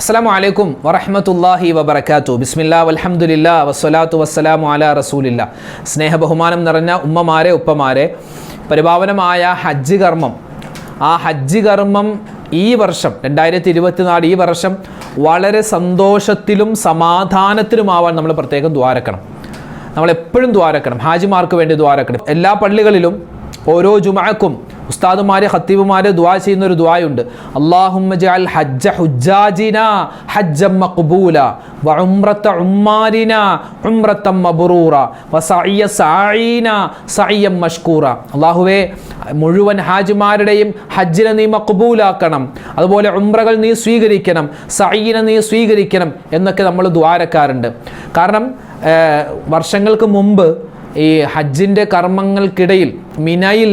അസ്സലാമു അലൈക്കും വറഹ്മത്തുള്ളാഹി വബറകാതുഹു. ബിസ്മില്ലാഹി വൽഹംദുലില്ലാഹി വസ്സലാത്തു വസ്സലാമു അലാ റസൂലില്ലാ. സ്നേഹബഹുമാനം നിറഞ്ഞ ഉമ്മമാരെ ഉപ്പമാരെ, പരിപാവനമായ ഹജ്ജ് കർമ്മം, ആ ഹജ്ജ് കർമ്മം ഈ വർഷം 2024 ഈ വർഷം വളരെ സന്തോഷത്തിലും സമാധാനത്തിലുമാവാൻ നമ്മൾ പ്രത്യേകം ദ്വാരക്കണം. നമ്മളെപ്പോഴും ദ്വാരക്കണം, ഹാജിമാർക്ക് വേണ്ടി ദ്വാരക്കണം. എല്ലാ പള്ളികളിലും ഓരോ ജുമഅക്കും ഉസ്താദുമാര് ഖത്തീബുമാര് ദുആ ചെയ്യുന്ന ഒരു ദുആയുണ്ട്. അല്ലാഹുമ്മ ജഅൽ ഹജ്ജ ഹുജ്ജാജിനാ ഹജ്ജൻ മഖ്ബൂല വ ഉംറത ഉമ്മാരിനാ ഉംറതൻ മബ്റൂറ വ സഅയ സഅീനാ സഅയൻ മഷ്കൂറ. അല്ലാഹുവേ, മുഴുവൻ ഹാജിമാരുടെയും ഹജ്ജിനെ നീ മഖ്ബൂലാക്കണം, അതുപോലെ ഉംറകൾ നീ സ്വീകരിക്കണം, സഅയിനെ നീ സ്വീകരിക്കണം എന്നൊക്കെ നമ്മൾ ദ്വാരക്കാറുണ്ട്. കാരണം വർഷങ്ങൾക്ക് മുമ്പ് ഈ ഹജ്ജിൻ്റെ കർമ്മങ്ങൾക്കിടയിൽ മിനയിൽ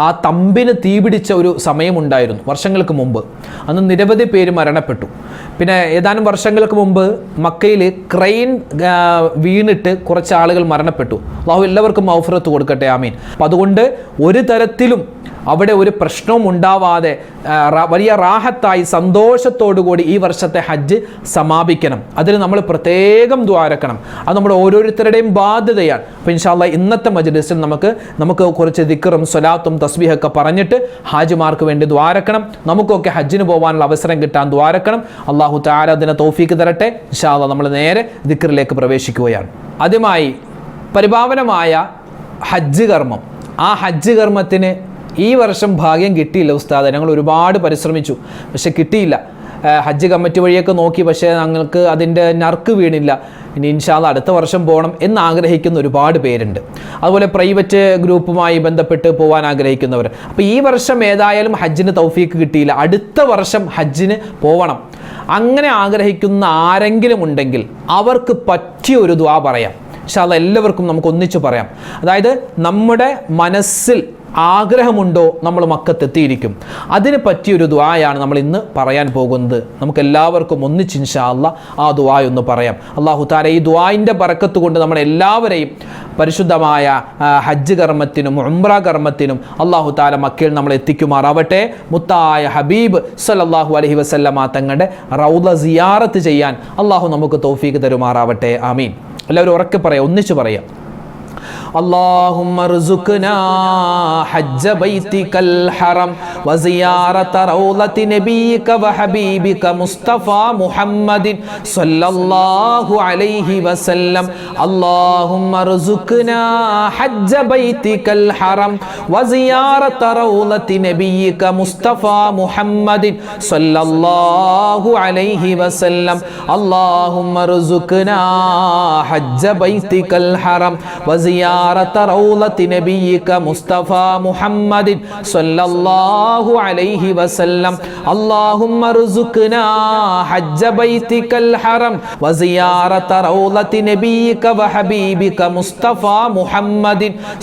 ആ തമ്പിന് തീപിടിച്ച ഒരു സമയമുണ്ടായിരുന്നു വർഷങ്ങൾക്ക് മുമ്പ്. അന്ന് നിരവധി പേര് മരണപ്പെട്ടു. പിന്നെ ഏതാനും വർഷങ്ങൾക്ക് മുമ്പ് മക്കയിൽ ക്രെയിൻ വീണിട്ട് കുറച്ച് ആളുകൾ മരണപ്പെട്ടു. അല്ലാഹു എല്ലാവർക്കും മഗ്ഫിറത്ത് കൊടുക്കട്ടെ, ആമീൻ. അപ്പം അതുകൊണ്ട് ഒരു തരത്തിലും അവിടെ ഒരു പ്രശ്നവും ഉണ്ടാവാതെ വലിയ റാഹത്തായി സന്തോഷത്തോടുകൂടി ഈ വർഷത്തെ ഹജ്ജ് സമാപിക്കണം. അതിന് നമ്മൾ പ്രത്യേകം ദ്വാരക്കണം. അത് നമ്മുടെ ഓരോരുത്തരുടെയും ബാധ്യതയാണ്. അപ്പോൾ ഇൻഷാ അല്ലാഹ് ഇന്നത്തെ മജ്ലിസിൽ നമുക്ക് കുറച്ച് ദിക്റും സ്വലാത്തും തസ്ബീഹൊക്കെ പറഞ്ഞിട്ട് ഹാജിമാർക്ക് വേണ്ടി ദ്വാരക്കണം. നമുക്കൊക്കെ ഹജ്ജിന് പോകാനുള്ള അവസരം കിട്ടാൻ ദ്വാരക്കണം. അല്ലാഹു തആല അതിനെ തൗഫീക്ക് തരട്ടെ. ഇൻഷാ അല്ലാഹ് നമ്മൾ നേരെ ദിക്റിലേക്ക് പ്രവേശിക്കുകയാണ്. ആദ്യമായി പരിപാവനമായ ഹജ്ജ് കർമ്മം, ആ ഹജ്ജ് കർമ്മത്തിന് ഈ വർഷം ഭാഗ്യം കിട്ടിയില്ല ഉസ്താദ്. ഞങ്ങൾ ഒരുപാട് പരിശ്രമിച്ചു, പക്ഷെ കിട്ടിയില്ല. ഹജ്ജ് കമ്മിറ്റി വഴിയൊക്കെ നോക്കി, പക്ഷേ ഞങ്ങൾക്ക് അതിൻ്റെ നറുക്ക് വീണില്ല. ഇനി ഇൻഷാ അല്ലാഹ് അടുത്ത വർഷം പോകണം എന്ന് ആഗ്രഹിക്കുന്ന ഒരുപാട് പേരുണ്ട്. അതുപോലെ പ്രൈവറ്റ് ഗ്രൂപ്പുമായി ബന്ധപ്പെട്ട് പോകാൻ ആഗ്രഹിക്കുന്നവർ. അപ്പോൾ ഈ വർഷം ഏതായാലും ഹജ്ജിന് തൗഫീക്ക് കിട്ടിയില്ല, അടുത്ത വർഷം ഹജ്ജിന് പോകണം അങ്ങനെ ആഗ്രഹിക്കുന്ന ആരെങ്കിലും ഉണ്ടെങ്കിൽ അവർക്ക് പറ്റിയ ഒരു ദുആ പറയാം. ഇൻഷാ അല്ലാഹ് എല്ലാവർക്കും നമുക്ക് ഒന്നിച്ച് പറയാം. അതായത് നമ്മുടെ മനസ്സിൽ ആഗ്രഹമുണ്ടോ നമ്മൾ മക്കത്തെത്തിയിരിക്കും. അതിന് പറ്റിയൊരു ദുആയാണ് നമ്മൾ ഇന്ന് പറയാൻ പോകുന്നത്. നമുക്ക് എല്ലാവർക്കും ഒന്നിച്ച് ഇൻഷാ അല്ലാഹ് ആ ദുആയൊന്ന് പറയാം. അല്ലാഹു തആല ഈ ദുആയിൻ്റെ ബറക്കത്ത് കൊണ്ട് നമ്മളെല്ലാവരെയും പരിശുദ്ധമായ ഹജ്ജ് കർമ്മത്തിനും ഉംറ കർമ്മത്തിനും അല്ലാഹു തആല മക്കയിൽ നമ്മൾ എത്തിക്കുമാറാവട്ടെ. മുത്തായ ഹബീബ് സല്ലല്ലാഹു അലൈഹി വസല്ലമ തങ്ങളുടെ റൗള സിയാറത്ത് ചെയ്യാൻ അല്ലാഹു നമുക്ക് തൗഫീക്ക് തരുമാറാവട്ടെ, ആമീൻ. എല്ലാവരും ഉറക്കെ പറയാം, ഒന്നിച്ച് പറയാം. اللهم ارزقنا حج بيتك الحرم وزيارة روضة نبيك وحبيبك مصطفى محمد صلى الله عليه وسلم. اللهم ارزقنا حج بيتك الحرم وزيارة روضة نبيك مصطفى محمد صلى الله عليه وسلم. اللهم ارزقنا حج بيتك الحرم وزيارة روضة نبيك مصطفى محمد صلى الله عليه وسلم. اللهم ارزقنا حج بيتك الحرم وزيارة روضة نبيك وحبيبك مصطفى محمد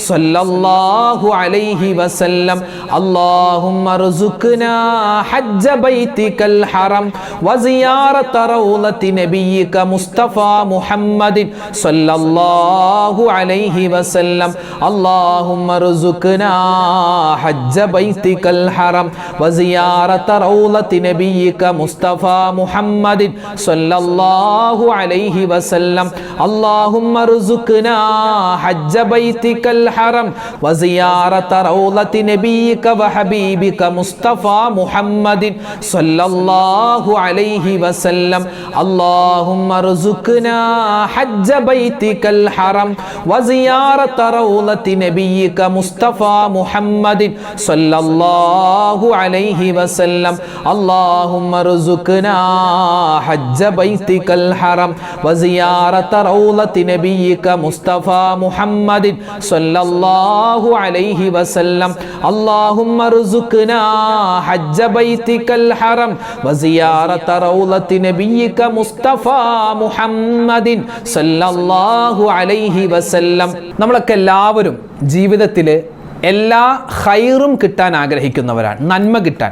صلى الله عليه وسلم. اللهم ارزقنا حج بيتك الحرم وزيارة روضة نبيك مصطفى محمد صلى الله عليه وسلم. اللهم ارزقنا حج بيتك الحرم وزيارة روضة نبيك مصطفى محمد صلى الله عليه وسلم. اللهم ارزقنا حج بيتك الحرم وزيارة روضة نبيك وحبيبك مصطفى محمد صلى الله عليه وسلم. اللهم ارزقنا حج بيتك الحرم وزيارة روضة نبيك مصطفى محمد صلى الله عليه وسلم. اللهم ارزقنا حج بيتك الحرم وزيارة روضة نبيك مصطفى محمد صلى الله عليه وسلم. اللهم ارزقنا حج بيتك الحرم وزيارة روضة نبيك مصطفى محمد صلى الله عليه وسلم. നമ്മളൊക്കെ എല്ലാവരും ജീവിതത്തിൽ എല്ലാ ഖൈറും കിട്ടാൻ ആഗ്രഹിക്കുന്നവരാണ്, നന്മ കിട്ടാൻ.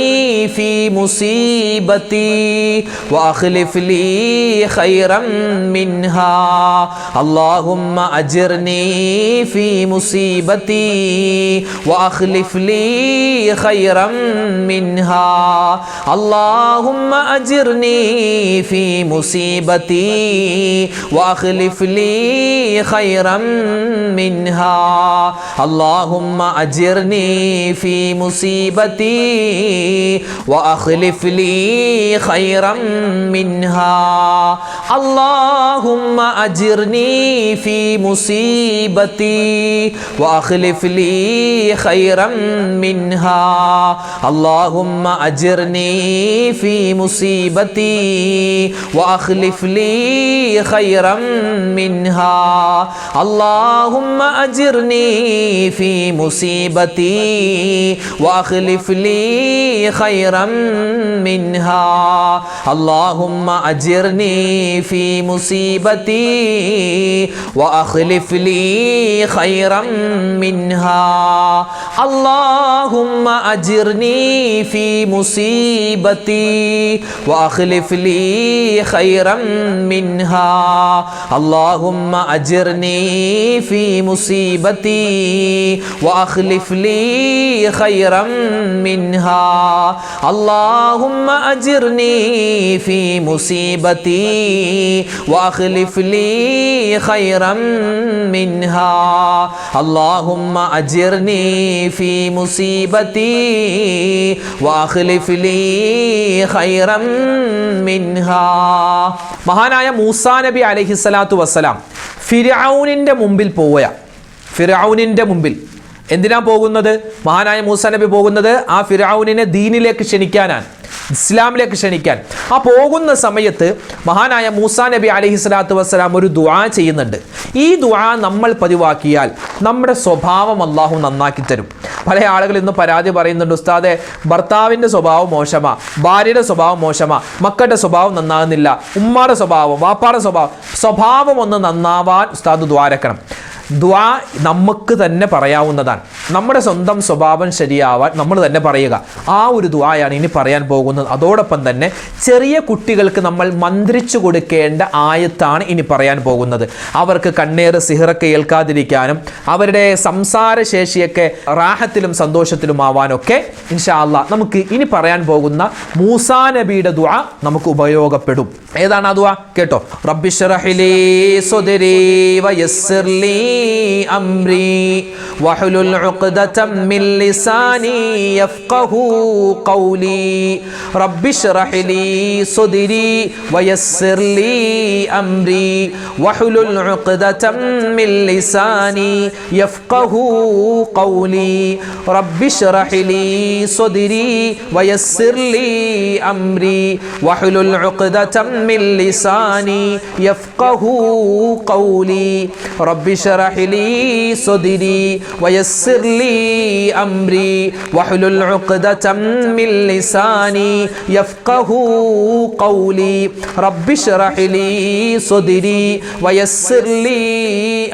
في مصيبتي وأخلف لي خيرا منها اللهم أجرني في مصيبتي وأخلف لي خيرا منها اللهم أجرني في مصيبتي وأخلف لي خيرا منها اللهم أجرني في مصيبتي وأخلف لي خيرا منها اللهم أجرني في مصيبتي وأخلف لي خيرا منها اللهم أجرني في مصيبتي وأخلف لي خيرا منها اللهم أجرني في مصيبتي وأخلف لي خيرا منها اللهم أجرني في مصيبتي وأخلف لي خيرا منها اللهم أجرني في مصيبتي وأخلف لي خيرا منها اللهم أجرني في مصيبتي وأخلف لي خيرا منها اللهم أجرني في مصيبتي وأخلف لي خيرا منها اللهم أجرني في مصيبتي وأخلف لي خيرا منها മഹാനായ മൂസാ നബി അലൈഹിസ്സലാത്തു വസ്സലാം ഫിർഔനിന്റെ മുമ്പിൽ പോവുകയാണ്. ഫിർഔനിന്റെ മുമ്പിൽ എന്തിനാ പോകുന്നത്? മഹാനായ മൂസാ നബി പോകുന്നത് ആ ഫിർഔനിനെ ദീനിലേക്ക് ക്ഷണിക്കാനാണ്, ഇസ്ലാമിലേക്ക് ക്ഷണിക്കാൻ. ആ പോകുന്ന സമയത്ത് മഹാനായ മൂസാ നബി അലൈഹിസ്സലാത്തു വസ്സലാം ഒരു ദുആ ചെയ്യുന്നുണ്ട്. ഈ ദുആ നമ്മൾ പതിവാക്കിയാൽ നമ്മുടെ സ്വഭാവം അല്ലാഹു നന്നാക്കി തരും. പല ആളുകൾ ഇന്ന് പരാതി പറയുന്നുണ്ട്, ഉസ്താദെ ഭർത്താവിൻ്റെ സ്വഭാവം മോശമാ, ഭാര്യയുടെ സ്വഭാവം മോശമാ, മക്കളുടെ സ്വഭാവം നന്നാകുന്നില്ല, ഉമ്മാടെ സ്വഭാവം, വാപ്പാടെ സ്വഭാവം ഒന്ന് നന്നാവാൻ ഉസ്താദ് ദ്വാരക്കണം. ദുആ നമുക്ക് തന്നെ പറയാവുന്നതാണ്. നമ്മുടെ സ്വന്തം സ്വഭാവം ശരിയാവാൻ നമ്മൾ തന്നെ പറയുക. ആ ഒരു ദുആയാണ് ഇനി പറയാൻ പോകുന്നത്. അതോടൊപ്പം തന്നെ ചെറിയ കുട്ടികൾക്ക് നമ്മൾ മന്ത്രിച്ചു കൊടുക്കേണ്ട ആയത്താണ് ഇനി പറയാൻ പോകുന്നത്. അവർക്ക് കണ്ണേറ് സിഹറൊക്കെ ഏൽക്കാതിരിക്കാനും അവരുടെ സംസാരശേഷിയൊക്കെ റാഹത്തിലും സന്തോഷത്തിലും ആവാനൊക്കെ ഇൻഷാ അല്ലാഹ് നമുക്ക് ഇനി പറയാൻ പോകുന്ന മൂസാ നബിയുടെ ദുആ നമുക്ക് ഉപയോഗപ്പെടും. ഏതാണ് ആ ദുആ? കേട്ടോ. റബ്ബിശ്റഹ് ലീ സദ്രി വയസ്സിർ ലീ അംരി വഹ്ലുൽ ഉഖ്ദതം മിൻ ലിസാനി യഫ്ഖഹു ഖൗലി റബ്ബിശ്റഹ് ലീ സദ്രി വയസ്സിർ ലീ അംരി വഹ്ലുൽ ഉഖ്ദതം മിൻ ലിസാനി യഫ്ഖഹു ഖൗലി റബ്ബിശ്റഹ് ലീ സദ്രി വയസ്സിർ ലീ അംരി വഹ്ലുൽ ഉഖ്ദതം من لساني يفقه قولي رب اشرح لي صدري ويسر لي أمري واحلل عقدة من لساني يفقه قولي رب اشرح لي صدري ويسر لي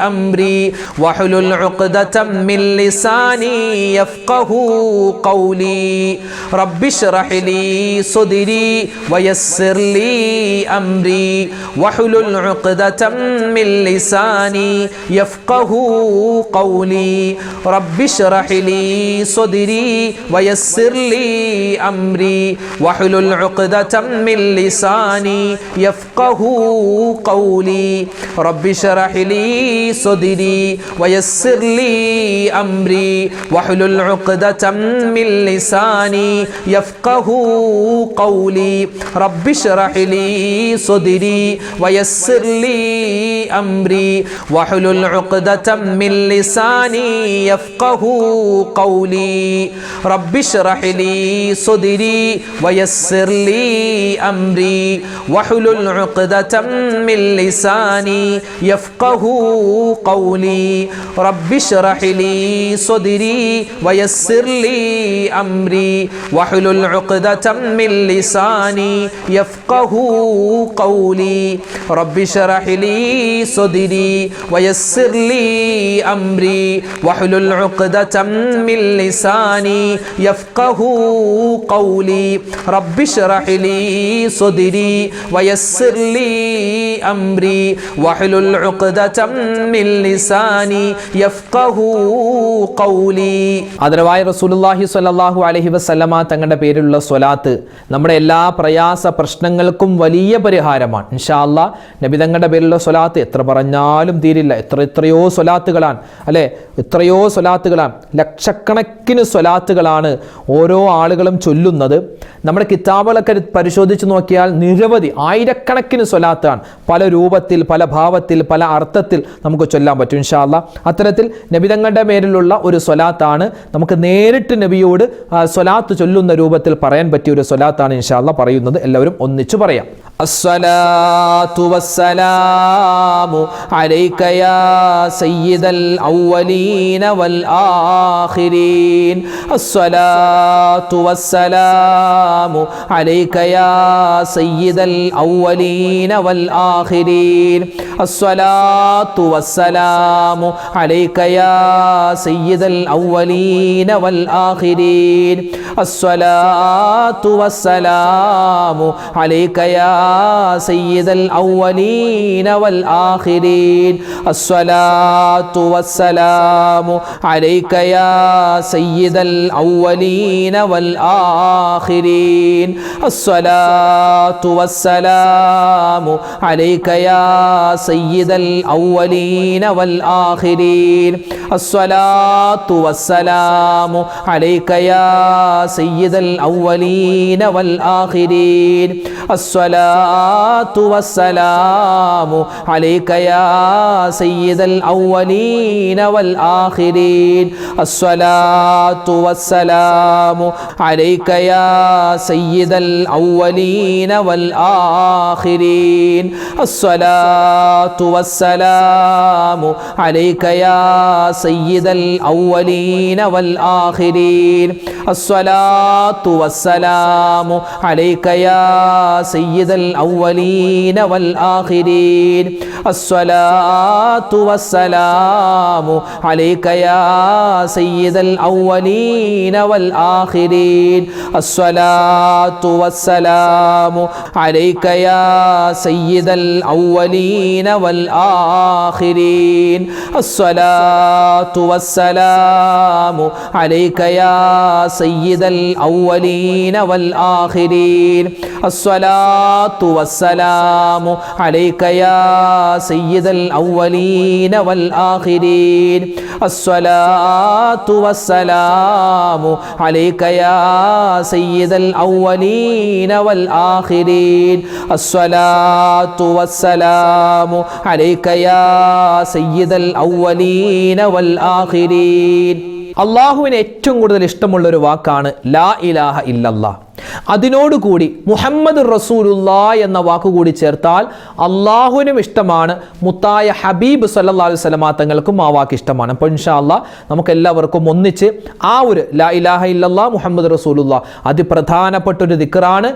أمري واحلل عقدة من لساني يفقه قولي رب اشرح لي صدري ويسر لي أمري واحلل عقدة من لساني يفقه قولي رب اشرح لي صدري ويسر لي أمري واحلل عقدة من لساني يفقه قولي رب اشرح لي صدري ويسر لي أمري واحلل عقدة من لساني يفقه قولي رب اشرح لي صدري ويسر لي أمري واحلل عقدة من لساني يفقه قولي رب اشرح لي صدري ويسر لي أمري واحلل عقدة من لساني يفقه قولي رب اشرح لي صدري ويسر لي أمري واحلل عقدة من لساني يفقه قولي رب اشرح لي صدري ويسر لي أمري واحلل عقدة ഉഖ്ദതം മിൻ ലിസാനി യഫ്ഖഹു ഖൗലി റബ്ബി ഇശ്റഹ് ലി സദ്രി വയസ്സിർ ലി അംരി വഹ്ലുൽ ഉഖ്ദതം മിൻ ലിസാനി യഫ്ഖഹു ഖൗലി. ആദരവായ റസൂലുള്ളാഹി സ്വല്ലല്ലാഹു അലൈഹി വസല്ലമ തങ്ങളുടെ പേരിലുള്ള സ്വലാത്ത് നമ്മുടെ എല്ലാ പ്രയാസ പ്രശ്നങ്ങൾക്കും വലിയ പരിഹാരമാണ്. ഇൻഷാ അല്ലാഹ് നബി തങ്ങളുടെ പേരിലുള്ള സ്വലാത്ത് എത്ര പറഞ്ഞാലും തീരില്ല. എത്രയോ സ്വലാത്തുകളാണ് അല്ലേ, എത്രയോ സ്വലാത്തുകളാണ്, ലക്ഷക്കണക്കിന് സ്വലാത്തുകളാണ് ഓരോ ആളുകളും ചൊല്ലുന്നത്. നമ്മുടെ കിതാബുകളൊക്കെ പരിശോധിച്ച് നോക്കിയാൽ നിരവധി ആയിരക്കണക്കിന് സ്വലാത്താണ് പല രൂപത്തിൽ, പല ഭാവത്തിൽ, പല അർത്ഥത്തിൽ നമുക്ക് ചൊല്ലാൻ പറ്റും. ഇൻഷാ അല്ലാഹ് അത്തരത്തിൽ നബി തങ്ങളുടെ പേരിലുള്ള ഒരു സ്വലാത്താണ് നമുക്ക് നേരിട്ട് നബിയോട് സ്വലാത്ത് ചൊല്ലുന്ന രൂപത്തിൽ പറയാൻ പറ്റിയ ഒരു സ്വലാത്താണ് ഇൻഷാ അല്ലാഹ് പറയുന്നത്. എല്ലാവരും ഒന്നിച്ചു പറയാം. അസ്സലാത്തു വസ്സലാമു അലൈക യാ സയ്യിദൽ അവ്വലീന വൽ ആഖിരീൻ. അസ്സലാത്തു വസ്സലാമു അലൈക യാ സയ്യിദൽ അവ്വലീന വൽ ആഖിരീൻ. അസ്സലാത്തു വസ്സലാമു അലൈക യാ സയ്യിദൽ അവ്വലീന വൽ ആഖിരീൻ. അസ്സലാത്തു വസ്സലാമു അലൈക യാ സയ്യിദൽ അവ്വലീന വൽ ആഖിരീൻ. അസ്സലാത്തു വസ്സലാമു അലൈക യാ സയ്യിദൽ അവ്വലീന വൽ ആഖിരീൻ. അസ്സലാത്തു വസ്സലാമു അലൈക യാ സയ്യിദൽ അവ്വലീന വൽ ആഖിരീൻ. അസ്സലാത്തു വസ്സലാമു അലൈക യാ സയ്യിദൽ അവ്വലീന വൽ ആഖിരീൻ. അസ്സലാത്തു വസ്സലാമു അലൈക യാ സയ്യിദൽ അവ്വലീന വൽ ആഖിരീൻ. അസ്സലാത്തു വസ്സലാമു അലൈക യാ സയ്യിദൽ അവ്വലീന വൽ ആഖിരീൻ. അസ്സലാത്തു വസ്സലാമു അലൈക യാ സയ്യിദൽ അവ്വലീന വൽ ആഖിരീൻ. അസ്സലാത്തു വസ്സലാമു അലൈക യാ സയ്യിദൽ അവ്വലീന വൽ ആഖിരീൻ. അസ്സലാത്തു വസ്സലാമു അലൈക യാ സയ്യിദൽ അവ്വലീന വൽ ആഖിരീൻ. അസ്സലാത്തു വസ്സലാമു അലൈക യാ സയ്യിദൽ അവ്വലീന വൽ ആഖിരീൻ. അസ്സലാത്തു വസ്സലാമു അലൈക യാ സയ്യിദൽ അവ്വലീന വൽ ആഖിരീൻ. അസ്സലാത്തു വസ്സലാമു അലൈക യാ സയ്യിദൽ അവ്വലീന വൽ ആഖിരീൻ. അസ്സലാത്തു വസ്സലാമു അലൈക യാ സയ്യിദൽ അവ്വലീന വൽ ആഖിരീൻ. അസ്സലാത്തു വസ്സലാമു അലൈക യാ സയ്യിദൽ അവ്വലീന വൽ ആഖിരീൻ. അള്ളാഹുവിന് ഏറ്റവും കൂടുതൽ ഇഷ്ടമുള്ള ഒരു വാക്കാണ് ലാ ഇലാഹ ഇല്ലല്ലാഹ്. അതിനോടുകൂടി മുഹമ്മദ് റസൂലുള്ളാഹ് എന്ന വാക്കുകൂടി ചേർത്താൽ അള്ളാഹുവിനും ഇഷ്ടമാണ്, മുത്തായ ഹബീബ് സല്ലല്ലാഹു അലൈഹി വസല്ലമ തങ്ങൾക്കും ആ വാക്ക് ഇഷ്ടമാണ്. അപ്പോൾ ഇൻഷാ അല്ലാഹ് നമുക്ക് എല്ലാവർക്കും ഒന്നിച്ച് ആ ഒരു ലാ ഇലാഹ ഇല്ലല്ലാഹ് മുഹമ്മദ് റസൂലുള്ളാഹ് അതിപ്രധാനപ്പെട്ട ഒരു ദിക്റാണ്.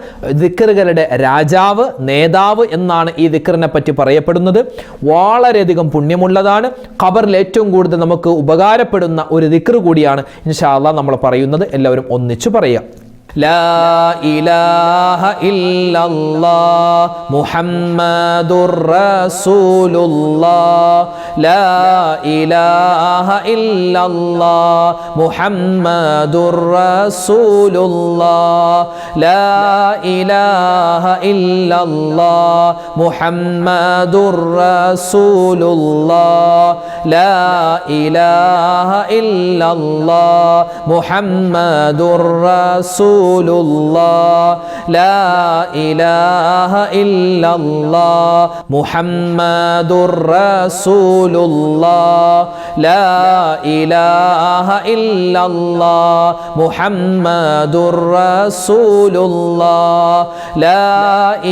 ദിക്റുകളുടെ രാജാവ്, നേതാവ് എന്നാണ് ഈ ദിക്റിനെ പറ്റി പറയപ്പെടുന്നത്. വളരെയധികം പുണ്യമുള്ളതാണ്. ഖബറിൽ ഏറ്റവും കൂടുതൽ നമുക്ക് ഉപകാരപ്പെടുന്ന ഒരു ദിക്ർ കൂടിയാണ് ഇൻഷാ അല്ലാഹ് നമ്മൾ പറയുന്നത്. എല്ലാവരും ഒന്നിച്ചു പറയാം. لا إله إلا الله محمد رسول الله. لا إله إلا الله محمد رسول الله. لا إله إلا الله محمد رسول الله. لا إله إلا الله محمد رسول الله. لا إله إلا الله محمد رسول الله. لا إله إلا الله محمد رسول الله. لا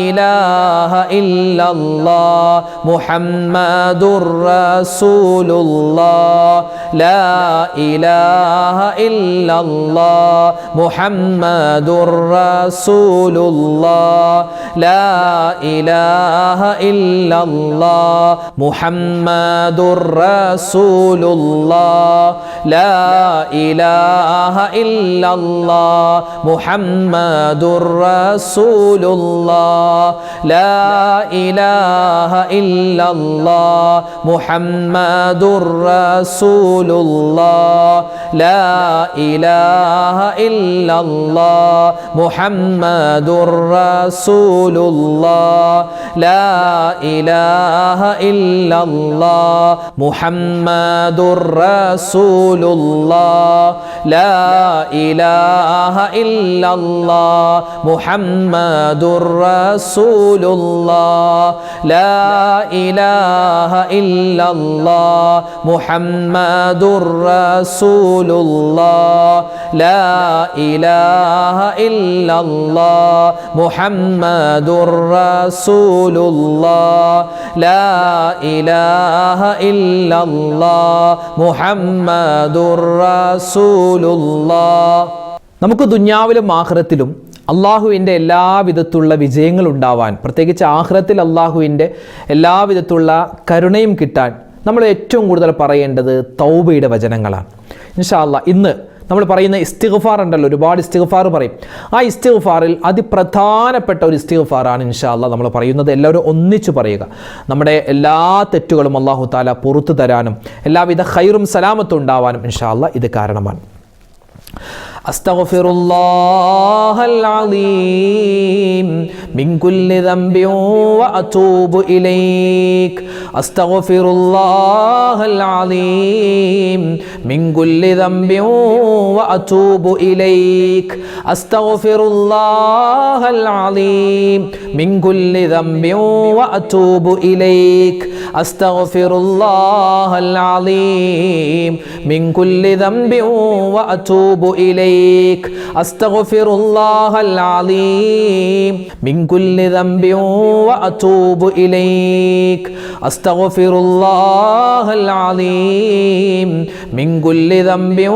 إله إلا الله محمد رسول الله. لا إله إلا الله محمد رسول الله. ലാ ഇലാഹ ഇല്ലല്ലാഹ് മുഹമ്മദുർ റസൂലുള്ളാഹ് ലാ ഇലാഹ ഇല്ലല്ലാഹ് മുഹമ്മദുർ റസൂലുള്ളാഹ് ലാ ഇലാഹ ഇല്ലല്ലാഹ് മുഹമ്മദുർ റസൂലുള്ളാഹ് ലാ ഇലാഹ ഇല്ലല്ലാഹ് മുഹമ്മദുർ റസൂലുള്ളാഹ് ലാ ഇലാഹ ഇല്ലല്ലാഹ് മുഹമ്മദുർ റസൂലുള്ളാഹ് ലാ ഇലാഹ ഇല്ലല്ലാഹ് മുഹമ്മദുർ റസൂലുള്ളാഹ് ലാ ഇലാഹ ഇല്ലല്ലാഹ് മുഹമ്മദുർ റസൂലുള്ളാഹ് ലാ ഇലാഹ ഇല്ലല്ലാഹ് മുഹമ്മദുർ റസൂലുള്ളാഹ് ലാ ഇലാഹ ഇല്ലല്ലാഹ് മുഹമ്മദുർ റസൂലുള്ളാഹ്. നമുക്ക് ദുനിയാവിലും ആഖിറത്തിലും അള്ളാഹുവിൻ്റെ എല്ലാവിധത്തുള്ള വിജയങ്ങൾ ഉണ്ടാവാൻ, പ്രത്യേകിച്ച് ആഖിറത്തിൽ അള്ളാഹുവിൻ്റെ എല്ലാവിധത്തുള്ള കരുണയും കിട്ടാൻ നമ്മൾ ഏറ്റവും കൂടുതൽ പറയേണ്ടത് തൗബയുടെ വചനങ്ങളാണ്. ഇൻഷാ അല്ലാഹ് ഇന്ന് നമ്മൾ പറയുന്ന ഇസ്തിഗ്ഫാർ ഉണ്ടല്ലോ, ഒരുപാട് ഇസ്തിഗ്ഫാർ പറയും. ആ ഇസ്തിഗ്ഫാറിൽ അതിപ്രധാനപ്പെട്ട ഒരു ഇസ്തിഗ്ഫാറാണ് ഇൻഷാ അല്ലാഹ് നമ്മൾ പറയുന്നത്. എല്ലാവരും ഒന്നിച്ചു പറയുക. നമ്മുടെ എല്ലാ തെറ്റുകളും അല്ലാഹു തആല പുറത്തു തരാനും എല്ലാവിധ ഖൈറും സലാമത്തും ഉണ്ടാവാനും ഇൻഷാ അല്ലാഹ് ഇത് കാരണമാണ്. അസ്തഗ്ഫിറുല്ലാഹൽ അലീം മിൻ കുല്ലി ദംബിൻ വഅതൂബു ഇലൈക്. അസ്തഗ്ഫിറുല്ലാഹൽ അലീം മിൻ കുല്ലി ദംബിൻ വഅതൂബു ഇലൈക്. അസ്തഗ്ഫിറുല്ലാഹൽ അലീം മിൻ കുല്ലി ദംബിൻ വഅതൂബു ഇലൈക്. അസ്തഗ്ഫിറുല്ലാഹൽ അലീം മിൻ കുല്ലി ദംബിൻ വഅതൂബു ഇലൈക്. അസ്തഗ്ഫിറുല്ലാഹൽ അലീം മിൻ കുല്ലി ദംബിൻ വഅതൂബു ഇലൈക്. അസ്തഗ്ഫിറുല്ലാഹൽ അലീം മിൻ കുല്ലി ദംബിൻ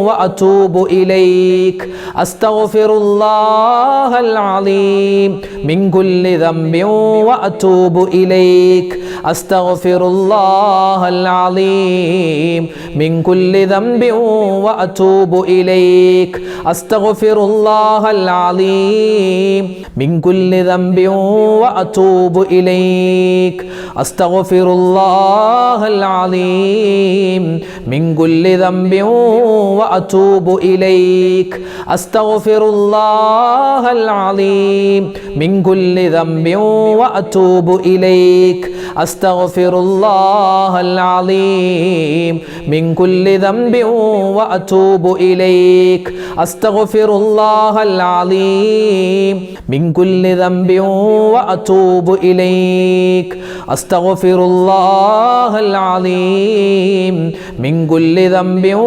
വഅതൂബു ഇലൈക്. അസ്തഗ്ഫിറുല്ലാഹൽ അലീം മിൻ കുല്ലി ദംബിൻ വഅതൂബു ഇലൈക്. അസ്തഗ്ഫിറുല്ലാഹൽ അലീം മിൻ കുല്ലി ദംബിൻ വഅതൂബു ഇലൈക്. അസ്തഗ്ഫിറുല്ലാഹൽ അലീം മിൻ കുല്ലി ദംബിൻ വഅതൂബു ഇലൈക്. അസ്തഗ്ഫിറുല്ലാഹൽ അലീം മിൻ കുല്ലി ദംബിൻ വഅതൂബു ഇലൈക്. അസ്തഗ്ഫിറുല്ലാഹൽ അലീം മിൻ കുല്ലി ദംബിൻ വഅതൂബു ഇലൈക്. അസ്തഗ്ഫിറുല്ലാഹൽ അലീം മിൻ കുല്ലി ദംബിൻ വഅതൂബു ഇലൈക്. അസ്തഗ്ഫിറുല്ലാഹൽ അലീം മിൻ കുല്ലി ദംബിൻ വഅതൂബു ഇലൈക്. അസ്തഗ്ഫിറുല്ലാഹൽ അലീം മിൻ കുല്ലി ദംബിൻ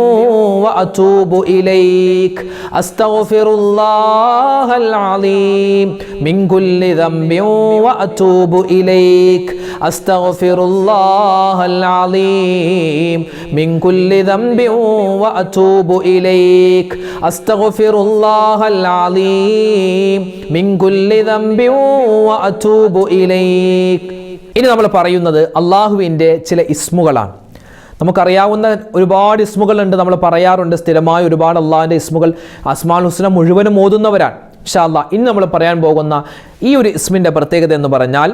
വഅതൂബു ഇലൈക്. അസ്തഗ്ഫിറുല്ലാഹൽ അലീം മിൻ കുല്ലി ദംബിൻ വഅതൂബു ഇലൈക്. അസ്തഗ്ഫിറുല്ലാഹൽ അലീം മിൻ കുല്ലി ദംബിൻ വഅതൂബു ഇലൈക്. അസ്തഗ്ഫിറുല്ലാഹൽ അലീം മിൻ കുല്ലി ദംബിൻ വഅതൂബു ഇലൈക്. ഇനി നമ്മൾ പറയുന്നത് അള്ളാഹുവിൻ്റെ ചില ഇസ്മുകളാണ്. നമുക്കറിയാവുന്ന ഒരുപാട് ഇസ്മുകളുണ്ട്, നമ്മൾ പറയാറുണ്ട് സ്ഥിരമായ ഒരുപാട് അള്ളാഹിൻ്റെ ഇസ്മുകൾ. അസ്മാഉൽ ഹുസ്ന മുഴുവനും ഓതുന്നവരാണ്. ഇൻഷാ അല്ലാഹ് ഇന്ന് നമ്മൾ പറയാൻ പോകുന്ന ഈ ഒരു ഇസ്മിൻ്റെ പ്രത്യേകത എന്ന് പറഞ്ഞാൽ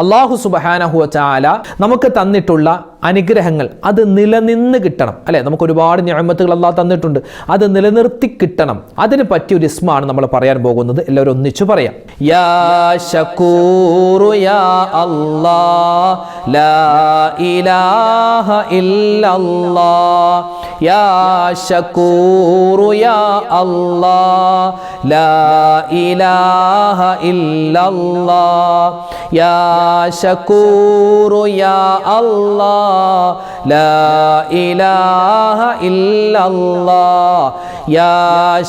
അല്ലാഹു സുബ്ഹാനഹു വ തആല നമുക്ക് തന്നിട്ടുള്ള അനുഗ്രഹങ്ങൾ അത് നിലനിന്ന് കിട്ടണം, അല്ലേ? നമുക്ക് ഒരുപാട് നിഅമത്തുകൾ അല്ലാഹു തന്നിട്ടുണ്ട്, അത് നിലനിർത്തി കിട്ടണം. അതിന് പറ്റിയ ഒരു ഇസ്മാണ് നമ്മൾ പറയാൻ പോകുന്നത്. എല്ലാവരും ഒന്നിച്ചു പറയാം. യാ ശകൂറു യാ അല്ലാഹ് ലാ ഇലാഹ ഇല്ലല്ലാഹ്. യാ ശകൂറു യാ അല്ലാഹ് ലാ ഇലാഹ ഇല്ലല്ലാഹ്. യാ ശകൂറു യാ അല്ലാഹ് ലാ ഇലാഹ ഇല്ലല്ലാഹ്. യാ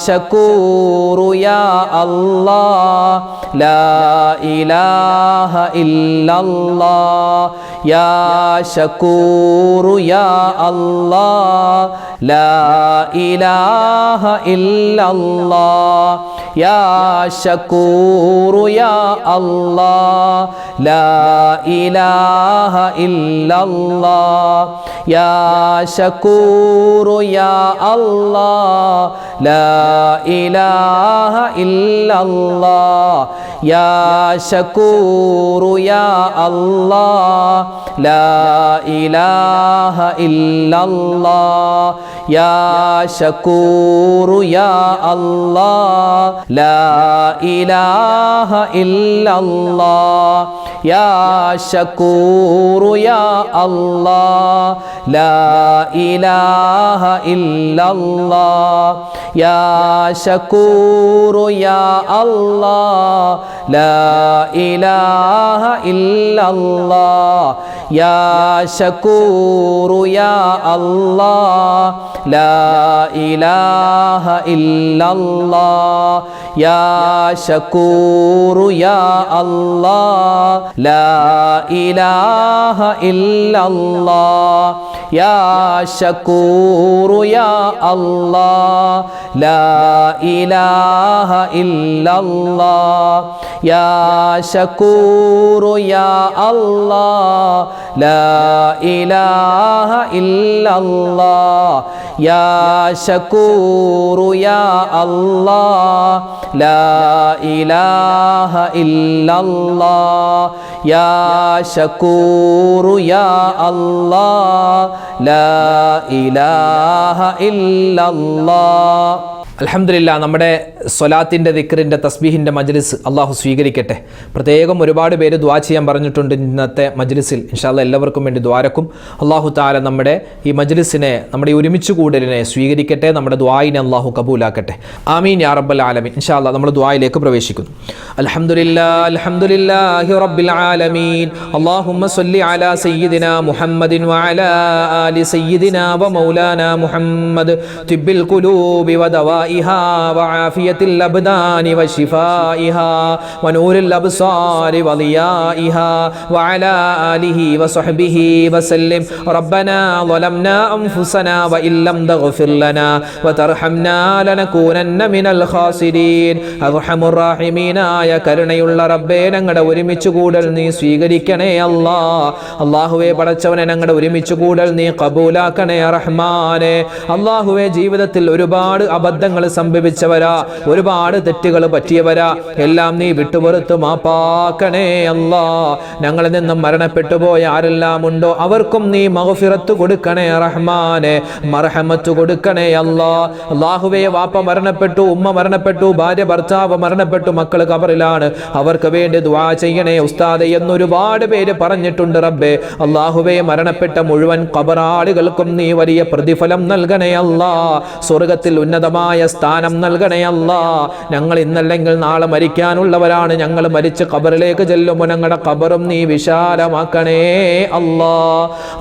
ശകൂറു യാ അല്ലാഹ് ലാ ഇലാഹ ഇല്ലല്ലാഹ്. യാ ശകൂറു യാ അല്ലാഹ് ലാ ഇലാഹ ഇല്ലല്ലാഹ്. യാ ശകൂറു യാ അല്ലാഹ് ലാ ഇലാഹ ഇല്ലല്ലാഹ് യാ ശകൂറു യാ അല്ലാഹ് ലാ ഇലാഹ ഇല്ലല്ലാഹ് യാ ശകൂറു യാ അല്ലാഹ് ലാ ഇലാഹ ഇല്ലല്ലാഹ് യാ ശകൂറു യാ അല്ലാഹ് ലാ ഇലാഹ ഇല്ലല്ലാഹ് യാ ശകൂറു യാ അല്ലാഹ് ലാ ഇലാഹ ഇല്ലല്ലാഹ് യാ ശകൂറു യാ അല്ലാഹ് ലാ ഇലാഹ ഇല്ലല്ലാഹ് യാ ശകൂറു യാ അല്ലാഹ് ലാ ഇലാഹ ഇല്ലല്ലാഹ് യാ ശകൂറു യാ അല്ലാഹ് ലാ ഇലാഹ ഇല്ലല്ലാഹ് യാ ശകൂറു യാ അല്ലാഹ് ലാ ഇലാഹ ഇല്ലല്ലാഹ് യാ ശകൂറു യാ അല്ലാഹ് ലാ ഇലാഹ ഇല്ലല്ലാഹ് യാ ശകൂറു യാ അല്ലാഹ് ലാ ഇലാഹ ഇല്ലല്ലാഹ് യാ ശകൂറു യാ അല്ലാഹ് ലാ ഇലാഹ ഇല്ലല്ലാഹ്. അൽഹംദുലില്ലാഹ്, നമ്മുടെ സ്വലാത്തിൻ്റെ ദിക്റിൻ്റെ തസ്ബീഹിൻ്റെ മജ്ലിസ് അള്ളാഹു സ്വീകരിക്കട്ടെ. പ്രത്യേകം ഒരുപാട് പേര് ദുആ ചെയ്യാൻ പറഞ്ഞിട്ടുണ്ട് ഇന്നത്തെ മജ്ലിസിൽ. ഇൻഷാ അല്ലാഹ് എല്ലാവർക്കും വേണ്ടി ദ്വാരക്കും. അള്ളാഹു തആല നമ്മുടെ ഈ മജ്ലിസിനെ, നമ്മുടെ ഈ ഒരുമിച്ച് കൂടലിനെ സ്വീകരിക്കട്ടെ. നമ്മുടെ ദുആയിനെ അള്ളാഹു കബൂലാക്കട്ടെ. ആമീൻ യാ റബ്ബൽ ആലമീൻ. ഇൻഷാ അല്ലാഹ് നമ്മൾ ദുആയിലേക്ക് പ്രവേശിക്കുന്നു. അൽഹംദുലില്ലാഹ് അൽഹംദുലില്ലാഹി റബ്ബിൽ ആലമീൻ. അല്ലാഹുമ്മ സ്വല്ലി അലാ സയ്യിദിനാ മുഹമ്മദിൻ വഅലാ ആലി സയ്യിദിനാ വമൗലാനാ മുഹമ്മദ് തിബ്ബിൽ ഖുലൂബി വദവാഇഹാ വആഫിയത്തിൽ അബ്ദാനി വശിഫാഇഹാ വനൂരിൽ അബ്സാരി വളിയാഇഹാ വഅലാ ആലിഹി വസഹ്ബിഹി വസല്ലിം. റബ്ബനാ ളലംനാ അൻഫുസനാ വഇല്ലം തഗ്ഫിർ ലനാ വതർഹംനാ ലനകൂനന്ന മിനൽ ഖാസിരീൻ. അർഹമുർ റഹീമീനായ കരുണയുള്ള റബ്ബേ, ഞങ്ങളുടെ ഒരുമിച്ച് കൂടൽ നീ സ്വീകരിക്കണേ അല്ലാ. അല്ലാഹുവേ പടച്ചവനെ, ഞങ്ങളുടെ ഒരുമിച്ച് കൂടൽ നീ കബൂലാക്കണേ റഹ്മാനെ. അല്ലാഹുവേ, ജീവിതത്തിൽ ഒരുപാട് അബദ്ധങ്ങൾ സംഭവിച്ചവരാ, ഒരുപാട് തെറ്റുകൾ പറ്റിയവരാ, എല്ലാം നീ വിട്ടുപുറത്ത് മാപ്പാക്കണേ അല്ലാ. ഞങ്ങളിൽ നിന്നും മരണപ്പെട്ടു പോയ ആരെല്ലാം ഉണ്ടോ അവർക്കും നീ മഗ്ഫിറത്ത് കൊടുക്കണേ റഹ്മാനെ, മർഹമത്ത് കൊടുക്കണേ അല്ലാ. അല്ലാഹുവേ, വാപ്പ മരണപ്പെട്ടു, ഉമ്മ മരണപ്പെട്ടു, ഭാര്യ ഭർത്താവ് മരണപ്പെട്ടു, മക്കൾ ഖബറിലാണ്, അവർക്ക് വേണ്ടി ദുആ ചെയ്യണേ ഉസ്താദ് എന്നൊരുപാട് പേര് പറഞ്ഞിട്ടുണ്ട് റബ്ബേ. അല്ലാഹുവേ, മരണപ്പെട്ട മുഴുവൻ ഖബറാളികൾക്കും നീ വലിയ പ്രതിഫലം നൽകണേ അല്ലാ, സ്വർഗ്ഗത്തിൽ ഉന്നതമായ സ്ഥാനം നൽകണേ അല്ലാ. ഞങ്ങൾ ഇന്നല്ലെങ്കിൽ നാളെ മരിക്കാനുള്ളവരാണ്. ഞങ്ങൾ മരിച്ച് ഖബറിലേക്ക് ചെല്ലുമ്പോൾ ഞങ്ങളുടെ ഖബറും നീ വിശാലമാക്കണേ അല്ലാ.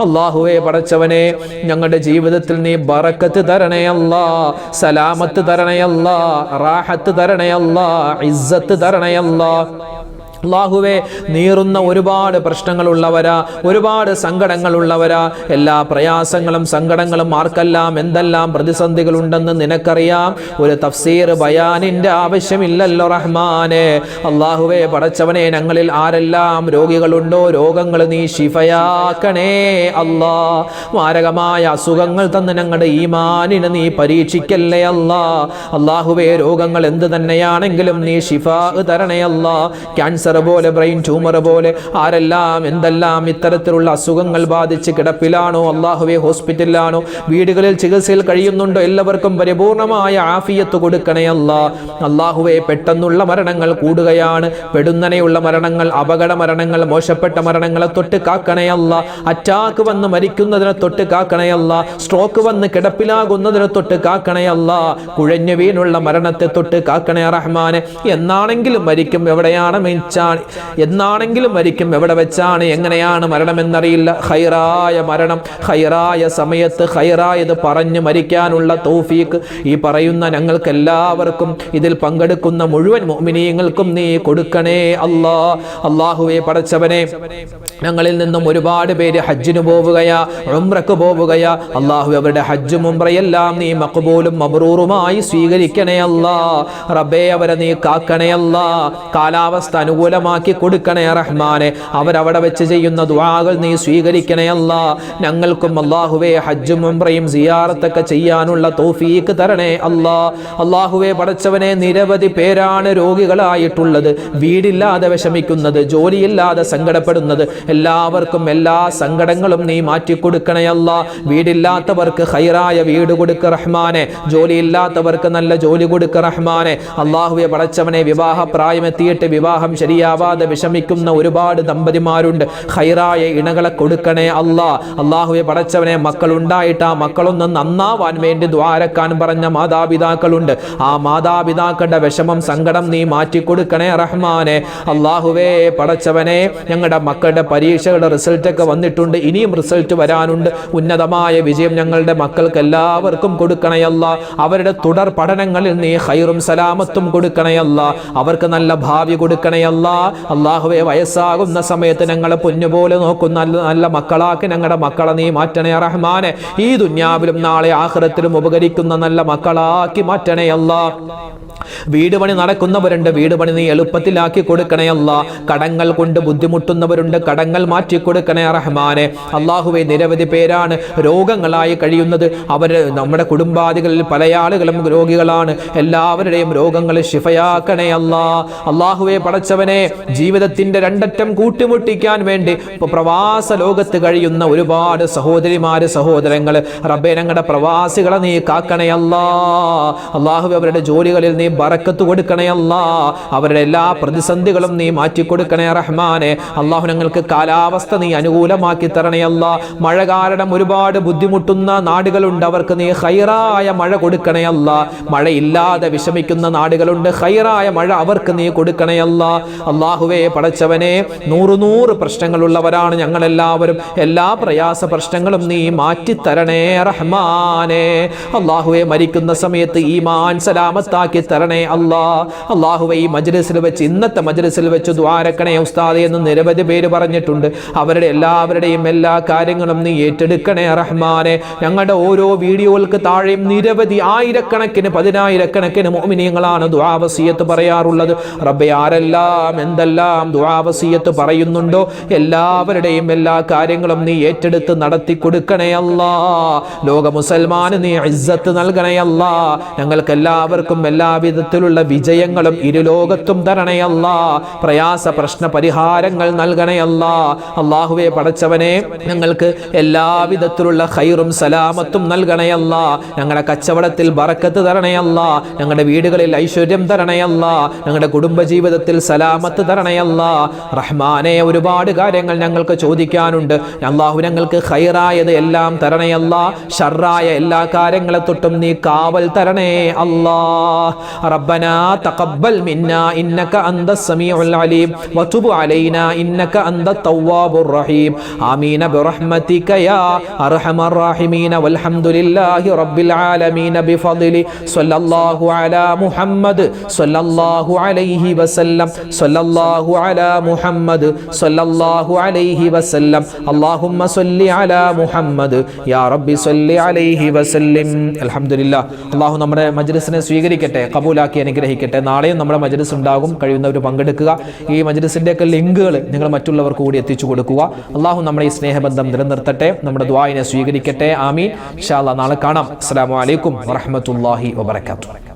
അല്ലാഹുവേ പടച്ചവനെ, ഞങ്ങളുടെ ജീവിതത്തിൽ നീ ബറക്കത്ത് തരണേ അല്ലാ, സലാമത്ത് തരണേ അല്ലാ, റാഹത്ത് തരണേ അല്ലാ, ഇസ്സത്ത് തരണേ അല്ലാ. അല്ലാഹുവേ, നീറുന്ന ഒരുപാട് പ്രശ്നങ്ങളുള്ളവരാ, ഒരുപാട് സങ്കടങ്ങളുള്ളവരാ, എല്ലാ പ്രയാസങ്ങളും സങ്കടങ്ങളും ആർക്കെല്ലാം എന്തെല്ലാം പ്രതിസന്ധികളുണ്ടെന്ന് നിനക്കറിയാം. ഒരു തഫ്സീർ ബയാനിന്റെ ആവശ്യമില്ലല്ലോ റഹ്മാനെ. അല്ലാഹുവേ പടച്ചവനെ, ഞങ്ങളിൽ ആരെല്ലാം രോഗികളുണ്ടോ രോഗങ്ങൾ നീ ശിഫയാക്കണേ അല്ലാ. മാരകമായ അസുഖങ്ങൾ തന്ന് ഞങ്ങളുടെ ഈമാനിനെ നീ പരീക്ഷിക്കല്ലേ അല്ലാ. അല്ലാഹുവേ, രോഗങ്ങൾ എന്ത് തന്നെയാണെങ്കിലും നീ ശിഫാ തരണേ അല്ലാ. ക്യാൻസർ പോലെ, ബ്രെയിൻ ട്യൂമർ പോലെ, ആരെല്ലാം എന്തെല്ലാം ഇത്തരത്തിലുള്ള അസുഖങ്ങൾ ബാധിച്ച് കിടപ്പിലാണോ, അല്ലാഹുവേ ഹോസ്പിറ്റലിലാണോ, വീടുകളിൽ ചികിത്സയിൽ കഴിയുന്നുണ്ടോ, എല്ലാവർക്കും പരിപൂർണമായ ആഫിയത്ത് കൊടുക്കണേ അല്ലാ. അല്ലാഹുവേ, പെട്ടെന്നുള്ള മരണങ്ങൾ കൂടുകയാണ്, പെടുന്നനെയുള്ള മരണങ്ങൾ, അപകട മരണങ്ങൾ, മോശപ്പെട്ട മരണങ്ങളെ തൊട്ട് കാക്കണേ അല്ലാ. അറ്റാക്ക് വന്ന് മരിക്കുന്നതിനെ തൊട്ട് കാക്കണേ അല്ലാ. സ്ട്രോക്ക് വന്ന് കിടപ്പിലാകുന്നതിനെ തൊട്ട് കാക്കണേ അല്ലാ. കുഴഞ്ഞു വീണുള്ള മരണത്തെ തൊട്ട് കാക്കണേ റഹ്മാനെ. എന്നാണെങ്കിലും മരിക്കും, എവിടെയാണ് എന്നാണെങ്കിലും മരിക്കും, എവിടെ വെച്ചാണ് എങ്ങനെയാണ് മരണമെന്നറിയില്ല. ഖൈറായ മരണം, ഖൈറായ സമയത്ത് ഖൈറായത് പറഞ്ഞു മരിക്കാനുള്ള തൗഫീഖ് ഈ പറയുന്ന ഞങ്ങൾക്ക് എല്ലാവർക്കും, ഇതിൽ പങ്കെടുക്കുന്ന മുഴുവൻ മുഅ്മിനീങ്ങൾക്കും നീ കൊടുക്കണേ അല്ലാ. അല്ലാഹുവേ പടച്ചവനെ, ഞങ്ങളിൽ നിന്നും ഒരുപാട് പേര് ഹജ്ജിന് പോവുകയാ, ഉംറക്ക് പോവുകയാ. അല്ലാഹു, അവരുടെ ഹജ്ജും ഉംറയെല്ലാം നീ മഖ്ബൂലും മബ്റൂറുമായി സ്വീകരിക്കണേ അല്ലാ. റബ്ബേ, അവരെ നീ കാക്കണേ അല്ലാ. കാലാവസ്ഥ അനുകൂല അനുകൂലമാക്കി കൊടുക്കണേ റഹ്മാനെ. അവരവിടെ വെച്ച് ചെയ്യുന്ന ദുആകൾ നീ സ്വീകരിക്കണേ അല്ലാ. ഞങ്ങൾക്കും അല്ലാഹുവേ ഹജ്ജും ഉംറയും സിയാറത്തൊക്കെ ചെയ്യാനുള്ള തൗഫീഖ് തരണേ അല്ലാ. അല്ലാഹുവേ പടച്ചവനെ, നിരവധി പേരാണ് രോഗികളായിട്ടുള്ളത്, വീടില്ലാതെ വിഷമിക്കുന്നത്, ജോലിയില്ലാതെ സങ്കടപ്പെടുന്നത്. എല്ലാവർക്കും എല്ലാ സങ്കടങ്ങളും നീ മാറ്റിക്കൊടുക്കണേ അല്ലാ. വീടില്ലാത്തവർക്ക് ഖൈറായ വീട് കൊടുക്ക റഹ്മാനെ. ജോലിയില്ലാത്തവർക്ക് നല്ല ജോലി കൊടുക്ക റഹ്മാനെ. അല്ലാഹുവേ പടച്ചവനെ, വിവാഹ പ്രായമെത്തിയിട്ട് വിവാഹം ശരിയാവാതെ വിഷമിക്കുന്ന ഒരുപാട് ദമ്പതിമാരുണ്ട്. ഖൈറായ ഇണകളെ കൊടുക്കണേ അല്ലാ. അല്ലാഹുവേ പടച്ചവനെ, മക്കളുണ്ടായിട്ട് ആ മക്കളൊന്ന് നന്നാവാൻ വേണ്ടി ദ്വാരക്കാൻ പറഞ്ഞ മാതാപിതാക്കളുണ്ട്. ആ മാതാപിതാക്കളുടെ വിഷമം സങ്കടം നീ മാറ്റിക്കൊടുക്കണേ റഹ്മാനെ. അല്ലാഹുവേ പടച്ചവനെ, ഞങ്ങളുടെ മക്കളുടെ പരീക്ഷകളുടെ റിസൾട്ടൊക്കെ വന്നിട്ടുണ്ട്, ഇനിയും റിസൾട്ട് വരാനുണ്ട്. ഉന്നതമായ വിജയം ഞങ്ങളുടെ മക്കൾക്ക് എല്ലാവർക്കും കൊടുക്കണയല്ല. അവരുടെ തുടർ പഠനങ്ങളിൽ നീ ഖൈറും സലാമത്തും കൊടുക്കണയല്ല. അവർക്ക് നല്ല ഭാവി കൊടുക്കണയല്ല. അല്ലാഹുവേ, വയസ്സാകുന്ന സമയത്ത് ഞങ്ങളെ പൊന്നുപോലെ നോക്കുന്ന നല്ല മക്കളാക്കി ഞങ്ങളുടെ മക്കളെ നീ മാറ്റണേ റഹ്മാനെ. ഈ ദുനിയാവിലും നാളെ ആഖിറത്തിലും ഉപകരിക്കുന്ന നല്ല മക്കളാക്കി മാറ്റണേ അല്ലാ. വീട് പണി നടക്കുന്നവരുണ്ട്, വീട് പണി നീ എളുപ്പത്തിലാക്കി കൊടുക്കണേ അല്ലാ. കടങ്ങൾ കൊണ്ട് ബുദ്ധിമുട്ടുന്നവരുണ്ട്, കടങ്ങൾ മാറ്റി കൊടുക്കണേ റഹ്മാനെ. അല്ലാഹുവേ, നിരവധി പേരാണ് രോഗങ്ങളായി കഴിയുന്നത്. നമ്മുടെ കുടുംബാദികളിൽ പല ആളുകളും രോഗികളാണ്. എല്ലാവരുടെയും രോഗങ്ങൾ ശിഫയാക്കണേ അല്ലാ. അല്ലാഹുവേ പടച്ചവനെ, ജീവിതത്തിന്റെ രണ്ടറ്റം കൂട്ടിമുട്ടിക്കാൻ വേണ്ടി പ്രവാസ ലോകത്ത് കഴിയുന്ന ഒരുപാട് സഹോദരിമാര്, സഹോദരങ്ങൾ, റബ്ബേ ഞങ്ങളുടെ പ്രവാസികളെ നീ കാക്കണേ അല്ലാ. അല്ലാഹുവേ, അവരുടെ ജോലികളിൽ നീ ബറക്കത്ത് കൊടുക്കണേ അല്ലാ. അവരുടെ എല്ലാ പ്രതിസന്ധികളും നീ മാറ്റിക്കൊടുക്കണേ റഹ്മാനെ. അല്ലാഹു, ഞങ്ങൾക്ക് കാലാവസ്ഥ നീ അനുകൂലമാക്കി തരണേ അല്ലാ. മഴ കാരണം ഒരുപാട് ബുദ്ധിമുട്ടുന്ന നാടുകളുണ്ട്, അവർക്ക് നീ ഖൈറായ മഴ കൊടുക്കണേ അല്ലാ. മഴയില്ലാതെ വിഷമിക്കുന്ന നാടുകളുണ്ട്, ഖൈറായ മഴ അവർക്ക് നീ കൊടുക്കണേ അല്ലാ. അല്ലാഹുവേ പടച്ചവനെ, 100 പ്രശ്നങ്ങളുള്ളവരാണ് ഞങ്ങളെല്ലാവരും. എല്ലാ പ്രയാസ പ്രശ്നങ്ങളും നീ മാറ്റിത്തരണേ റഹ്മാനെ. അല്ലാഹുവേ, മരിക്കുന്ന സമയത്ത് ഈമാൻ സലാമത്താക്കി തരണേ അല്ലാ. അല്ലാഹുവേ, ഈ മജ്ലിസിൽ വെച്ച്, ഇന്നത്തെ മജ്ലിസിൽ വെച്ച് ദ്വാരക്കണേ ഉസ്താദേ എന്ന് നിരവധി പേര് പറഞ്ഞിട്ടുണ്ട്. അവരുടെ എല്ലാവരുടെയും എല്ലാ കാര്യങ്ങളും നീ ഏറ്റെടുക്കണേ റഹ്മാനെ. ഞങ്ങളുടെ ഓരോ വീഡിയോകൾക്ക് താഴെയും നിരവധി ആയിരക്കണക്കിന് പതിനായിരക്കണക്കിന് മുഅ്മിനീങ്ങളാണ് ദുആ വസിയത്ത് പറയാറുള്ളത്. റബ്ബേ, ആരെല്ലാം എന്തെല്ലാം ദുആ വസിയത്ത് പറയുന്നുണ്ടോ എല്ലാവരുടെയും എല്ലാ കാര്യങ്ങളും നീ ഏറ്റെടുത്ത് നടത്തി കൊടുക്കണേ അല്ലാ. ലോക മുസൽമാന് നീ ഇസ്സത്ത് നൽകണേ അല്ലാ. ഞങ്ങൾക്ക് എല്ലാവർക്കും എല്ലാവിധത്തിലുള്ള വിജയങ്ങളും ഇരുലോകത്തും തരണേ അല്ലാ. പ്രയാസ പ്രശ്ന പരിഹാരങ്ങൾ നൽകണേ അല്ലാ. അല്ലാഹുവേ പടച്ചവനെ, ഞങ്ങൾക്ക് എല്ലാവിധത്തിലുള്ള ഖൈറും സലാമത്തും നൽകണേ അല്ലാ. ഞങ്ങളുടെ കച്ചവടത്തിൽ ബറക്കത്ത് തരണേ അല്ലാ. ഞങ്ങളുടെ വീടുകളിൽ ഐശ്വര്യം തരണേ അല്ലാ. ഞങ്ങളുടെ കുടുംബജീവിതത്തിൽ സലാമത്ത് തരണേ അല്ലാ. റഹ്മാനെ, ഒരുപാട് കാര്യങ്ങൾ ഞങ്ങൾക്ക് ചോദിക്കാനുണ്ട്. അല്ലാഹു, ഞങ്ങൾക്ക് ഖൈറായത് എല്ലാം തരണേ അല്ലാ. ഷർറായ എല്ലാ കാര്യങ്ങളെ തൊട്ടും നീ കാവൽ തരണേ അല്ലാ. റബ്ബനാ തഖബ്ബൽ മിന്നാ ഇന്നക അന്തസ് സമീഉൽ അലീം വതുബ് അലൈനാ ഇന്നക അന്തത് തവ്വാബുർ റഹീം. ആമീൻ ബിറഹ്മതിക യാ അർഹമർ റഹീമീൻ. വൽഹംദുലില്ലാഹി റബ്ബിൽ ആലമീൻ ബിഫദ്ലി സ്വല്ലല്ലാഹു അലാ മുഹമ്മദ് സ്വല്ലല്ലാഹു അലൈഹി വസല്ലം. സ്വല്ലല്ലാഹു അലാ മുഹമ്മദ് സ്വല്ലല്ലാഹു അലൈഹി വസല്ലം. അല്ലാഹുമ്മ സ്വല്ലി അലാ മുഹമ്മദ് യാ റബ്ബി സ്വല്ലി അലൈഹി വസല്ലം. അൽഹംദുലില്ലാഹ്. അല്ലാഹു നമ്മുടെ മജ്ലിസിനെ സ്വീകരിക്കട്ടെ, കബൂലാക്കി അനുഗ്രഹിക്കട്ടെ. നാളെയും നമ്മുടെ മജ്ലിസ് ഉണ്ടാകും, കഴിയുന്നവർ പങ്കെടുക്കുക. ഈ മജ്ലിസിൻ്റെയൊക്കെ ലിങ്കുകൾ നിങ്ങൾ മറ്റുള്ളവർക്ക് കൂടി എത്തിച്ചു കൊടുക്കുക. അല്ലാഹു നമ്മുടെ ഈ സ്നേഹബന്ധം നിലനിർത്തട്ടെ, നമ്മുടെ ദുആഇനെ സ്വീകരിക്കട്ടെ. ആമീൻ. ഇൻഷാ അല്ലാഹ് നാളെ കാണാം. അസ്സലാമു അലൈക്കും വറഹ്മത്തുള്ളാഹി വബറകാതുഹു.